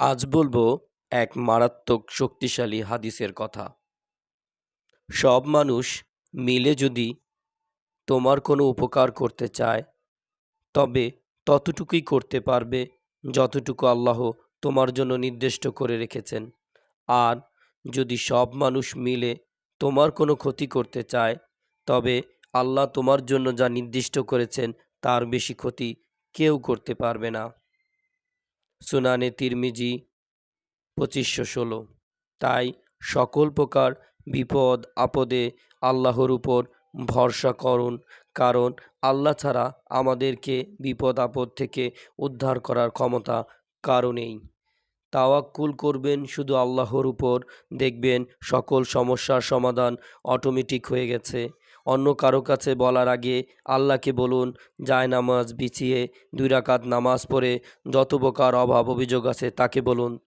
আজ বলবো এক মারাত্মক শক্তিশালী হাদিসের কথা। সব মানুষ মিলে যদি তোমার কোনো উপকার করতে চায়, তবে ততটুকুই করতে পারবে যতটুকু আল্লাহ তোমার জন্য নির্দিষ্ট করে রেখেছেন। আর যদি সব মানুষ মিলে তোমার কোনো ক্ষতি করতে চায়, তবে আল্লাহ তোমার জন্য যা নির্দিষ্ট করেছেন তার বেশি ক্ষতি কেউ করতে পারবে না। সুনানে তিরমিজি 2516। তাই সকল প্রকার বিপদ আপদে আল্লাহর উপর ভরসা করুন, কারণ আল্লাহ ছাড়া আমাদেরকে বিপদ আপদ থেকে উদ্ধার করার ক্ষমতা কারো নেই। তাওয়াক্কুল করবেন শুধু আল্লাহর উপর, দেখবেন সকল সমস্যার সমাধান অটোমেটিক হয়ে গেছে। অন্য কারো কাছে বলার আগে আল্লাহকে বলুন, জায়নামাজ বিছিয়ে 2 রাকাত নামাজ পড়ে যত প্রকার অভাব অভিযোগ আছে তাকে বলুন।